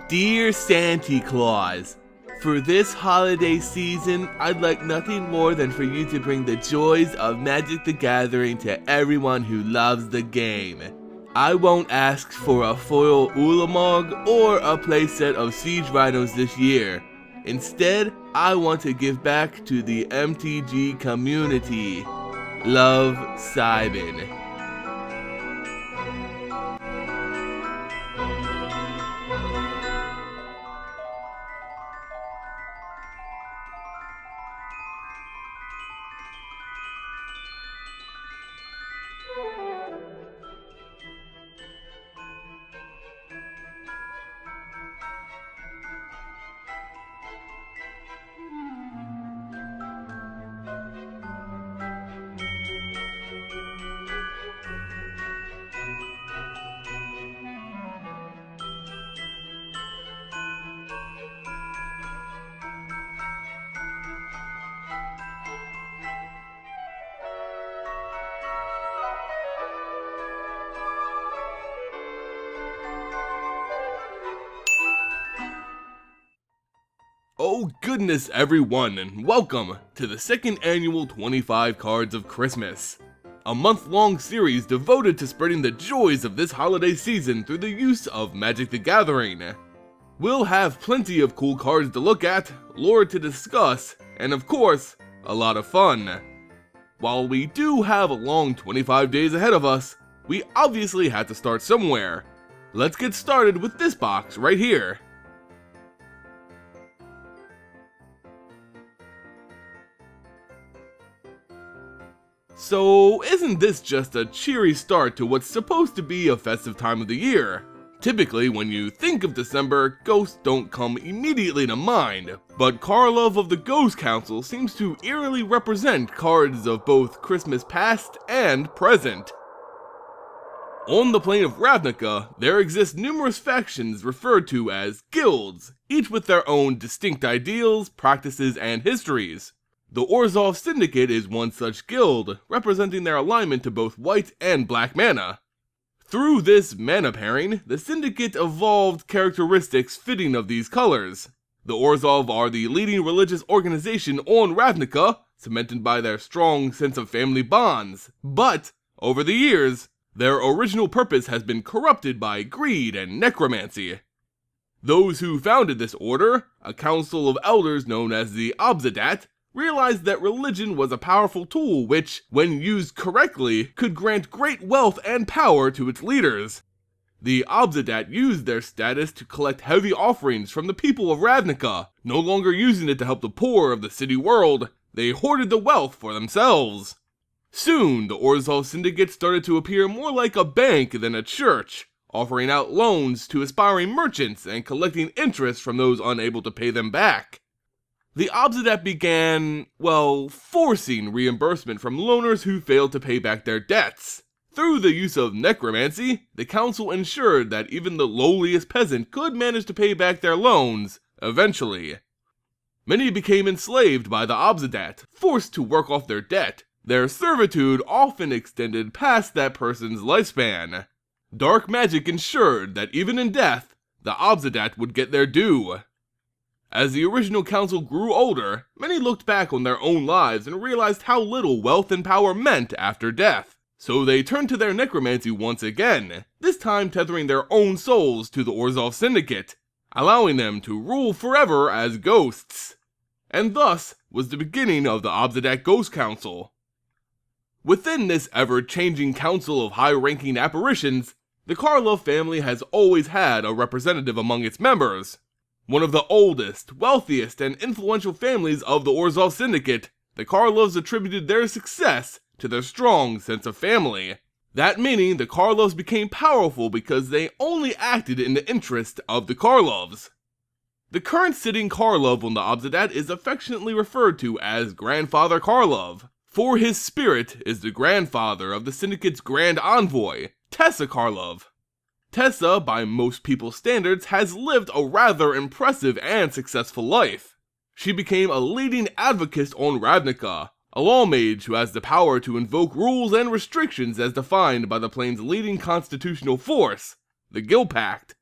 Dear Santa Claus, for this holiday season, I'd like nothing more than for you to bring the joys of Magic the Gathering to everyone who loves the game. I won't ask for a foil Ulamog or a playset of Siege Rhinos this year. Instead, I want to give back to the MTG community. Love, Simon. Oh goodness everyone, and welcome to the second annual 25 Cards of Christmas, a month-long series devoted to spreading the joys of this holiday season through the use of Magic the Gathering. We'll have plenty of cool cards to look at, lore to discuss, and of course, a lot of fun. While we do have a long 25 days ahead of us, we obviously had to start somewhere. Let's get started with this box right here. So, isn't this just a cheery start to what's supposed to be a festive time of the year? Typically, when you think of December, ghosts don't come immediately to mind, but Karlov of the Ghost Council seems to eerily represent cards of both Christmas past and present. On the plane of Ravnica, there exist numerous factions referred to as guilds, each with their own distinct ideals, practices, and histories. The Orzhov Syndicate is one such guild, representing their alignment to both white and black mana. Through this mana pairing, the Syndicate evolved characteristics fitting of these colors. The Orzhov are the leading religious organization on Ravnica, cemented by their strong sense of family bonds, but, over the years, their original purpose has been corrupted by greed and necromancy. Those who founded this order, a council of elders known as the Obzedat, realized that religion was a powerful tool which, when used correctly, could grant great wealth and power to its leaders. The Obzedat used their status to collect heavy offerings from the people of Ravnica, no longer using it to help the poor of the city world. They hoarded the wealth for themselves. Soon, the Orzhov Syndicate started to appear more like a bank than a church, offering out loans to aspiring merchants and collecting interest from those unable to pay them back. The Obzedat began, forcing reimbursement from loaners who failed to pay back their debts. Through the use of necromancy, the council ensured that even the lowliest peasant could manage to pay back their loans, eventually. Many became enslaved by the Obzedat, forced to work off their debt. Their servitude often extended past that person's lifespan. Dark magic ensured that even in death, the Obzedat would get their due. As the original council grew older, many looked back on their own lives and realized how little wealth and power meant after death. So they turned to their necromancy once again, this time tethering their own souls to the Orzhov Syndicate, allowing them to rule forever as ghosts. And thus was the beginning of the Obzedat Ghost Council. Within this ever-changing council of high-ranking apparitions, the Karlov family has always had a representative among its members. One of the oldest, wealthiest, and influential families of the Orzhov Syndicate, the Karlovs attributed their success to their strong sense of family. That meaning the Karlovs became powerful because they only acted in the interest of the Karlovs. The current sitting Karlov on the Obzedat is affectionately referred to as Grandfather Karlov, for his spirit is the grandfather of the Syndicate's Grand Envoy, Tessa Karlov. Tessa, by most people's standards, has lived a rather impressive and successful life. She became a leading advocate on Ravnica, a lawmage who has the power to invoke rules and restrictions as defined by the plane's leading constitutional force, the Guild Pact.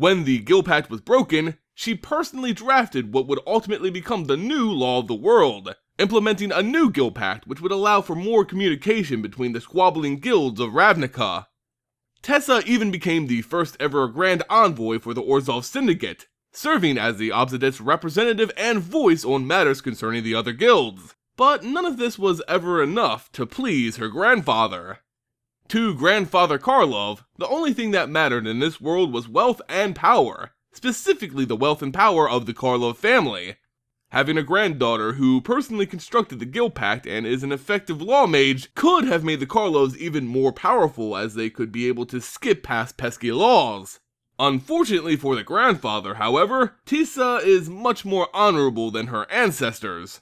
When the Guild Pact was broken, she personally drafted what would ultimately become the new law of the world, implementing a new Guild Pact which would allow for more communication between the squabbling guilds of Ravnica. Tessa even became the first ever Grand Envoy for the Orzhov Syndicate, serving as the Obsidian's representative and voice on matters concerning the other guilds. But none of this was ever enough to please her grandfather. To Grandfather Karlov, the only thing that mattered in this world was wealth and power, specifically the wealth and power of the Karlov family. Having a granddaughter who personally constructed the Guild Pact and is an effective law mage could have made the Karlovs even more powerful, as they could be able to skip past pesky laws. Unfortunately for the grandfather, however, Tessa is much more honorable than her ancestors.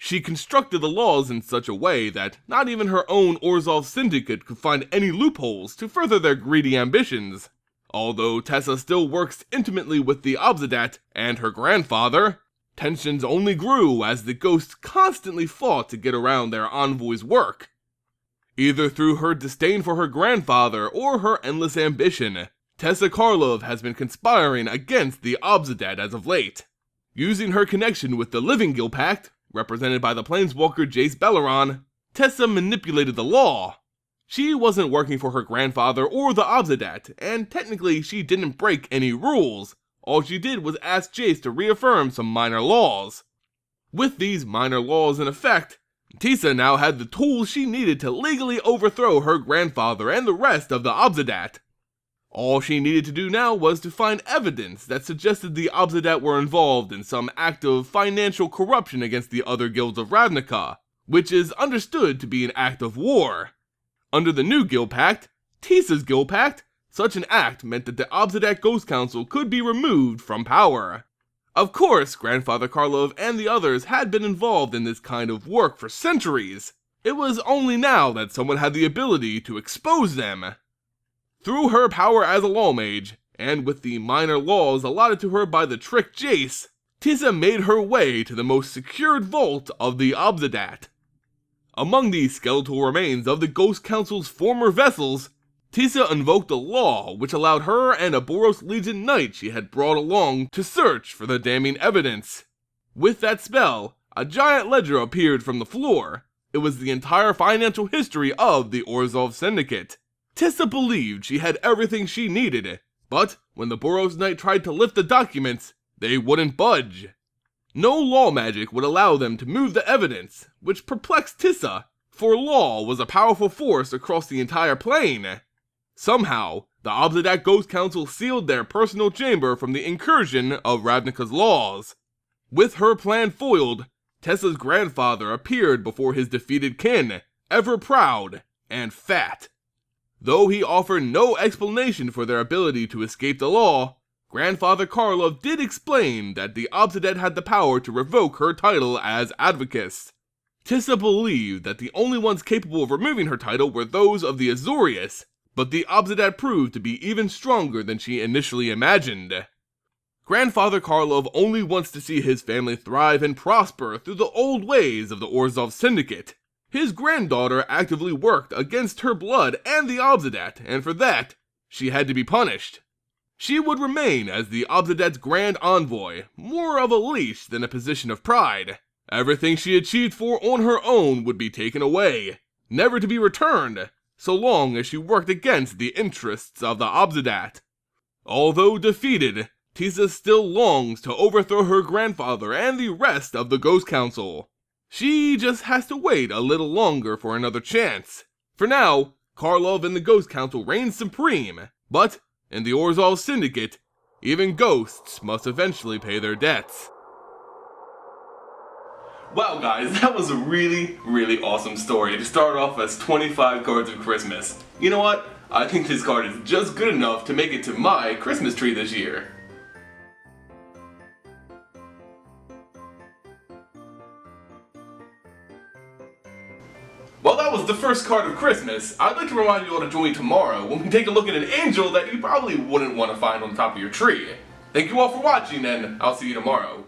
She constructed the laws in such a way that not even her own Orzhov Syndicate could find any loopholes to further their greedy ambitions. Although Tessa still works intimately with the Obsidat and her grandfather, tensions only grew as the ghosts constantly fought to get around their envoy's work. Either through her disdain for her grandfather or her endless ambition, Tessa Karlov has been conspiring against the Obsidat as of late. Using her connection with the Living Guild Pact, represented by the planeswalker Jace Belleron, Tessa manipulated the law. She wasn't working for her grandfather or the Obsidat, and technically she didn't break any rules. All she did was ask Jace to reaffirm some minor laws. With these minor laws in effect, Tessa now had the tools she needed to legally overthrow her grandfather and the rest of the Obsidat. All she needed to do now was to find evidence that suggested the Obsidat were involved in some act of financial corruption against the other guilds of Ravnica, which is understood to be an act of war. Under the new Guild Pact, Tessa's Guild Pact, such an act meant that the Obsidat Ghost Council could be removed from power. Of course, Grandfather Karlov and the others had been involved in this kind of work for centuries. It was only now that someone had the ability to expose them. Through her power as a law mage, and with the minor laws allotted to her by the trick Jace, Tessa made her way to the most secured vault of the Obsidat. Among the skeletal remains of the Ghost Council's former vessels, Tessa invoked a law which allowed her and a Boros Legion knight she had brought along to search for the damning evidence. With that spell, a giant ledger appeared from the floor. It was the entire financial history of the Orzhov Syndicate. Tessa believed she had everything she needed, but when the Boros Knight tried to lift the documents, they wouldn't budge. No law magic would allow them to move the evidence, which perplexed Tessa, for law was a powerful force across the entire plane. Somehow, the Obsidat Ghost Council sealed their personal chamber from the incursion of Ravnica's laws. With her plan foiled, Tessa's grandfather appeared before his defeated kin, ever proud and fat. Though he offered no explanation for their ability to escape the law, Grandfather Karlov did explain that the Obsidat had the power to revoke her title as Advocus. Tessa believed that the only ones capable of removing her title were those of the Azorius, but the Obsidat proved to be even stronger than she initially imagined. Grandfather Karlov only wants to see his family thrive and prosper through the old ways of the Orzhov Syndicate. His granddaughter actively worked against her blood and the Obsidat, and for that, she had to be punished. She would remain as the Obsidat's Grand Envoy, more of a leash than a position of pride. Everything she achieved for on her own would be taken away, never to be returned, so long as she worked against the interests of the Obsidat. Although defeated, Tessa still longs to overthrow her grandfather and the rest of the Ghost Council. She just has to wait a little longer for another chance. For now, Karlov and the Ghost Council reign supreme, but in the Orzhov Syndicate, even ghosts must eventually pay their debts. Wow guys, that was a really awesome story to start off as 25 cards of Christmas. You know what? I think this card is just good enough to make it to my Christmas tree this year. Well, that was the first card of Christmas. I'd like to remind you all to join me tomorrow when we take a look at an angel that you probably wouldn't want to find on top of your tree. Thank you all for watching, and I'll see you tomorrow.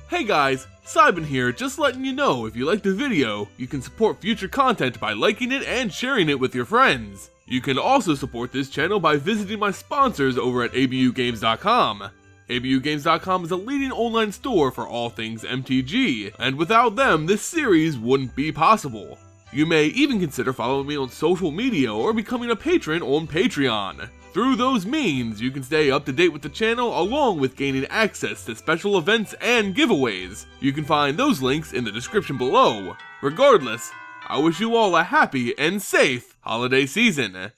Hey guys, Simon here, just letting you know if you liked the video, you can support future content by liking it and sharing it with your friends. You can also support this channel by visiting my sponsors over at abugames.com. abugames.com is a leading online store for all things MTG, and without them, this series wouldn't be possible. You may even consider following me on social media or becoming a patron on Patreon. Through those means, you can stay up to date with the channel along with gaining access to special events and giveaways. You can find those links in the description below. Regardless, I wish you all a happy and safe holiday season.